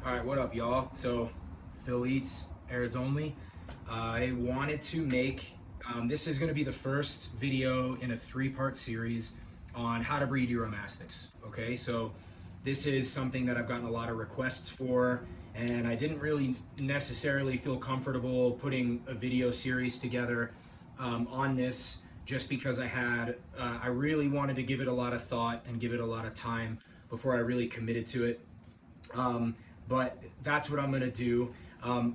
All right, what up, y'all? So, Phil Eats, Aireds Only. I wanted to make, this is going to be the first video in a 3-part series on how to breed Uromastyx. Okay, so this is something that I've gotten a lot of requests for, and I didn't really necessarily feel comfortable putting a video series together on this, just because I really wanted to give it a lot of thought and give it a lot of time before I really committed to it. But that's what I'm going to do.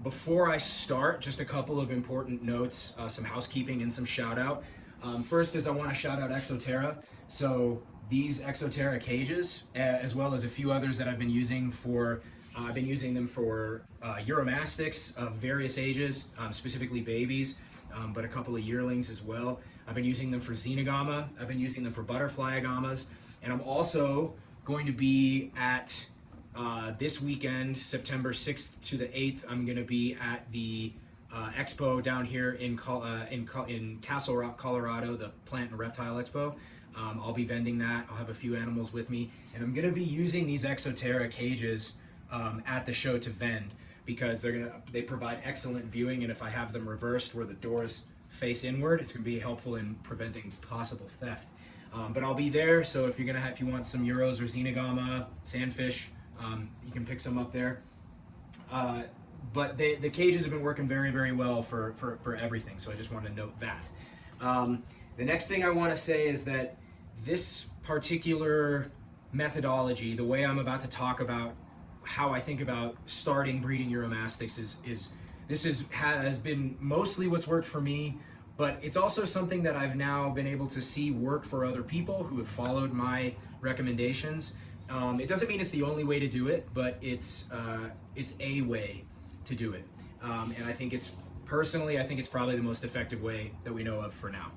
Before I start, just a couple of important notes, some housekeeping and some shout out. First is I want to shout out Exoterra. So these Exoterra cages, as well as a few others that I've been using for, Uromastyx of various ages, specifically babies, but a couple of yearlings as well. I've been using them for Xenogama. I've been using them for butterfly agamas. And I'm also going to be at this weekend, September 6th to the 8th, I'm going to be at the expo down here in Castle Rock, Colorado, the Plant and Reptile Expo. I'll be vending that. I'll have a few animals with me, and I'm going to be using these Exoterra cages at the show to vend, because they provide excellent viewing, and if I have them reversed where the doors face inward, it's going to be helpful in preventing possible theft. But I'll be there, so if you want some Euros or Xenogama, Sandfish, you can pick some up there. But the cages have been working very, very well for everything, so I just wanted to note that. The next thing I want to say is that this particular methodology, the way I'm about to talk about how I think about starting breeding Uromastyx, has been mostly what's worked for me, but it's also something that I've now been able to see work for other people who have followed my recommendations. It doesn't mean it's the only way to do it, but it's a way to do it. And I think it's probably the most effective way that we know of for now.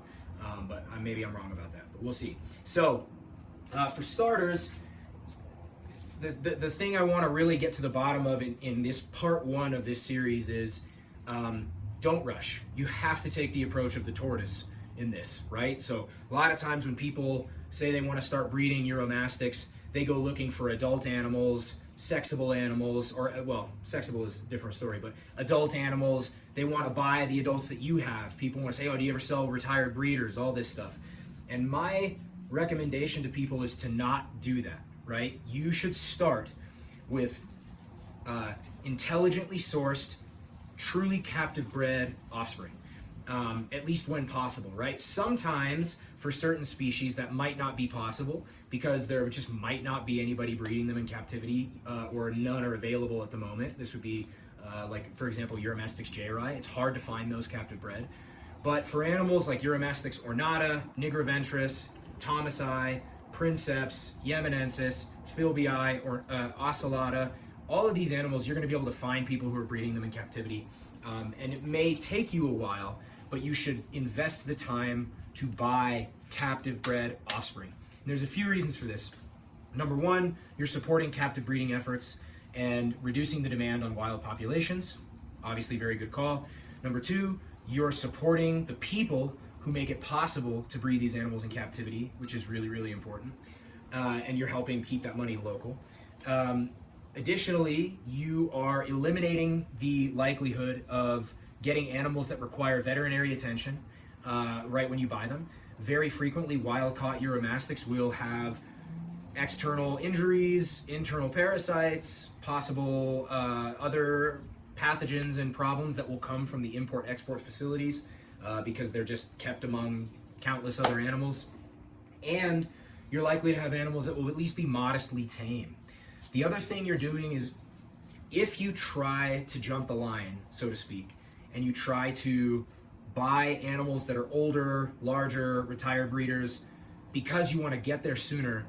But maybe I'm wrong about that, but we'll see. So for starters, the thing I want to really get to the bottom of in this part 1 of this series is don't rush. You have to take the approach of the tortoise in this, right? So a lot of times when people say they want to start breeding Uromastyx, they go looking for adult animals, sexable animals, or, well, sexable is a different story, but adult animals. They want to buy the adults that you have. People want to say, oh, do you ever sell retired breeders, all this stuff. And my recommendation to people is to not do that, right? You should start with intelligently sourced, truly captive bred offspring, at least when possible, right? Sometimes for certain species that might not be possible because there just might not be anybody breeding them in captivity, or none are available at the moment. This would be like, for example, Uromastyx jayeri. It's hard to find those captive bred. But for animals like Uromastyx ornata, nigroventris, thomasi, princeps, yemenensis, philbii, or ocellata, all of these animals, you're going to be able to find people who are breeding them in captivity. And it may take you a while, but you should invest the time to buy captive bred offspring. And there's a few reasons for this. Number 1, you're supporting captive breeding efforts and reducing the demand on wild populations. Obviously, very good call. Number 2, you're supporting the people who make it possible to breed these animals in captivity, which is really, really important. And you're helping keep that money local. Additionally, you are eliminating the likelihood of getting animals that require veterinary attention right when you buy them. Very frequently, wild-caught Uromastyx will have external injuries, internal parasites, possible other pathogens and problems that will come from the import-export facilities because they're just kept among countless other animals. And you're likely to have animals that will at least be modestly tame. The other thing you're doing is, if you try to jump the line, so to speak, and you try to buy animals that are older, larger, retired breeders, because you want to get there sooner,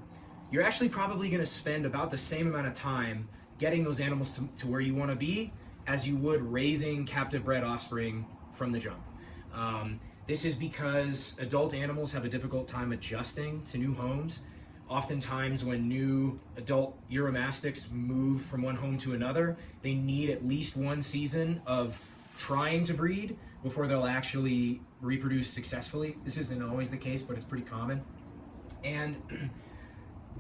you're actually probably going to spend about the same amount of time getting those animals to where you want to be as you would raising captive bred offspring from the jump. This is because adult animals have a difficult time adjusting to new homes. Oftentimes when new adult Uromastyx move from one home to another, they need at least 1 season of trying to breed before they'll actually reproduce successfully. This isn't always the case, but it's pretty common. And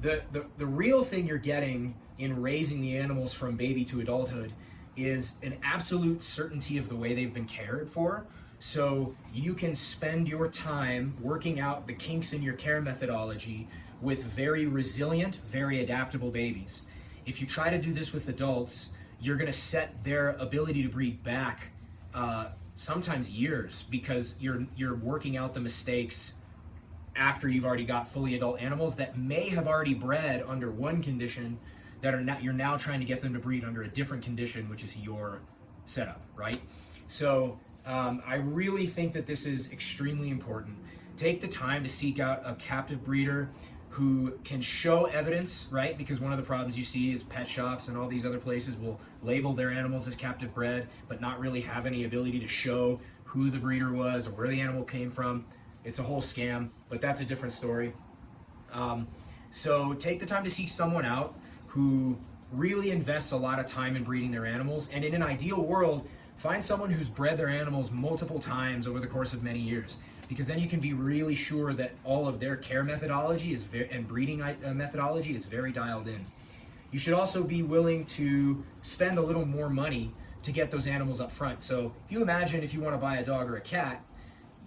the real thing you're getting in raising the animals from baby to adulthood is an absolute certainty of the way they've been cared for. So you can spend your time working out the kinks in your care methodology with very resilient, very adaptable babies. If you try to do this with adults, you're going to set their ability to breed back sometimes years, because you're working out the mistakes after you've already got fully adult animals that may have already bred under one condition that you're now trying to get them to breed under a different condition, which is your setup, right? So I really think that this is extremely important. Take the time to seek out a captive breeder who can show evidence, right? Because one of the problems you see is pet shops and all these other places will label their animals as captive bred, but not really have any ability to show who the breeder was or where the animal came from. It's a whole scam, but that's a different story. So take the time to seek someone out who really invests a lot of time in breeding their animals, and in an ideal world, find someone who's bred their animals multiple times over the course of many years, because then you can be really sure that all of their care methodology and breeding methodology is very dialed in. You should also be willing to spend a little more money to get those animals up front. So if you imagine, if you want to buy a dog or a cat,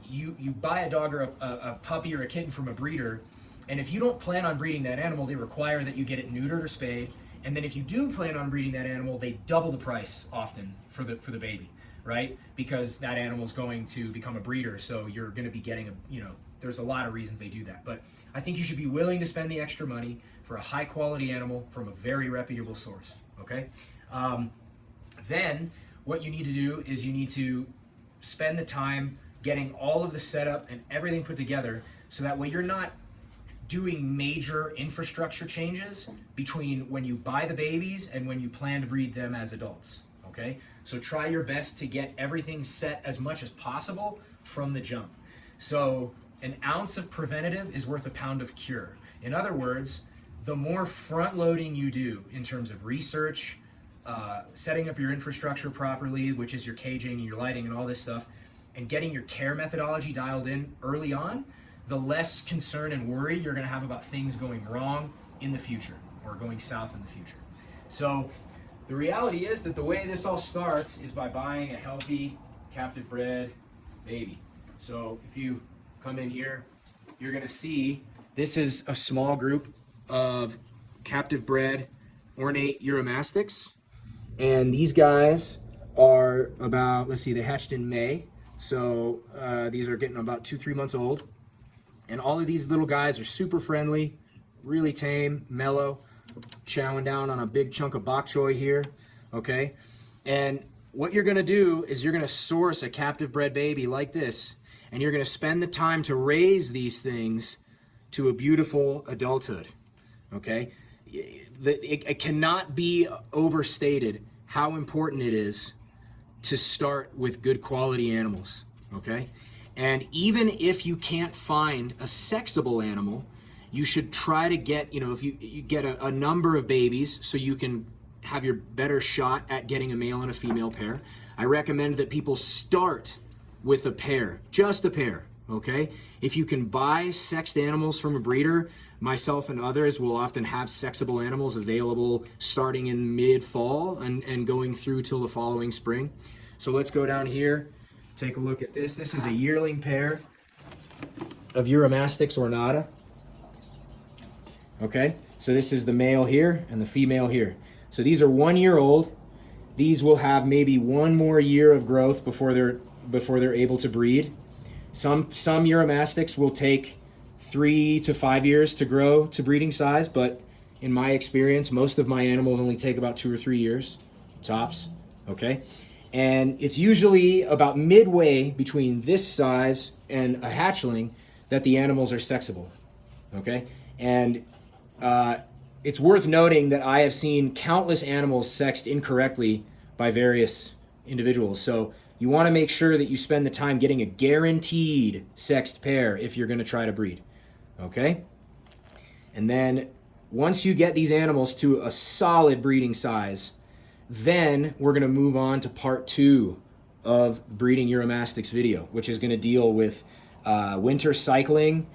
you buy a dog or a puppy or a kitten from a breeder, and if you don't plan on breeding that animal, they require that you get it neutered or spayed. And then if you do plan on breeding that animal, they double the price often for the baby, right? Because that animal is going to become a breeder, so you're going to be getting there's a lot of reasons they do that. But I think you should be willing to spend the extra money for a high quality animal from a very reputable source, okay? Then what you need to do is you need to spend the time getting all of the setup and everything put together, so that way you're not doing major infrastructure changes between when you buy the babies and when you plan to breed them as adults, okay? So try your best to get everything set as much as possible from the jump. So an ounce of preventative is worth a pound of cure. In other words, the more front loading you do in terms of research, setting up your infrastructure properly, which is your caging and your lighting and all this stuff, and getting your care methodology dialed in early on, the less concern and worry you're going to have about things going wrong in the future or going south in the future. So the reality is that the way this all starts is by buying a healthy captive bred baby. So if you come in here, you're going to see this is a small group of captive bred ornate Uromastyx, and these guys are about, let's see, they hatched in May, so these are getting about 2-3 months old. And all of these little guys are super friendly, really tame, mellow, chowing down on a big chunk of bok choy here, okay? And what you're gonna do is you're gonna source a captive bred baby like this, and you're gonna spend the time to raise these things to a beautiful adulthood, okay? It cannot be overstated how important it is to start with good quality animals, okay? And even if you can't find a sexable animal, you should try to get, if you get a number of babies so you can have your better shot at getting a male and a female pair. I recommend that people start with a pair, just a pair, okay? If you can buy sexed animals from a breeder, myself and others will often have sexable animals available starting in mid-fall and going through till the following spring. So let's go down here. Take a look at this. This is a yearling pair of Uromastyx ornata. Okay, so this is the male here and the female here. So these are 1 year old. These will have maybe one more year of growth before they're able to breed. Some Uromastyx will take 3 to 5 years to grow to breeding size, but in my experience, most of my animals only take about 2 or 3 years, tops. Okay. And it's usually about midway between this size and a hatchling that the animals are sexable, okay? And it's worth noting that I have seen countless animals sexed incorrectly by various individuals. So you want to make sure that you spend the time getting a guaranteed sexed pair if you're going to try to breed, okay? And then once you get these animals to a solid breeding size, then we're going to move on to part 2 of breeding Uromastyx video, which is going to deal with winter cycling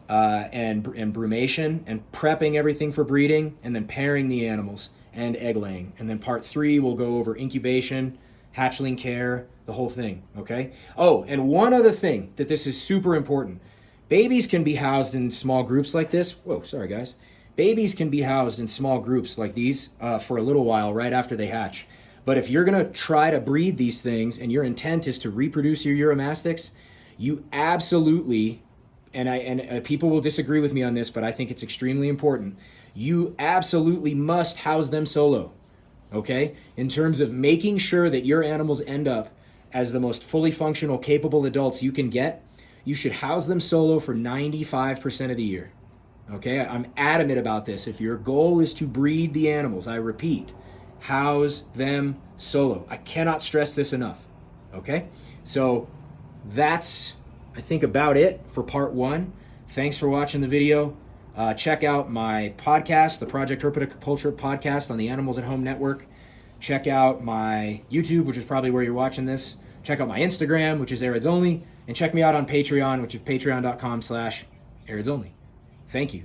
and brumation and prepping everything for breeding, and then pairing the animals and egg laying. And then part 3 will go over incubation, hatchling care, the whole thing, okay? Oh, and one other thing that this is super important. Babies can be housed in small groups like this. Whoa, sorry guys. Babies can be housed in small groups like these for a little while right after they hatch. But if you're gonna try to breed these things and your intent is to reproduce your Uromastyx, you absolutely, and people will disagree with me on this, but I think it's extremely important, you absolutely must house them solo, okay? In terms of making sure that your animals end up as the most fully functional, capable adults you can get, you should house them solo for 95% of the year, okay? I'm adamant about this. If your goal is to breed the animals, I repeat, house them solo. I cannot stress this enough, okay? So that's, I think, about it for part 1. Thanks for watching the video. Check out my podcast, the Project Herpetoculture podcast on the Animals at Home Network. Check out my YouTube, which is probably where you're watching this. Check out my Instagram, which is Arids Only. And check me out on Patreon, which is patreon.com/AridsOnly. Thank you.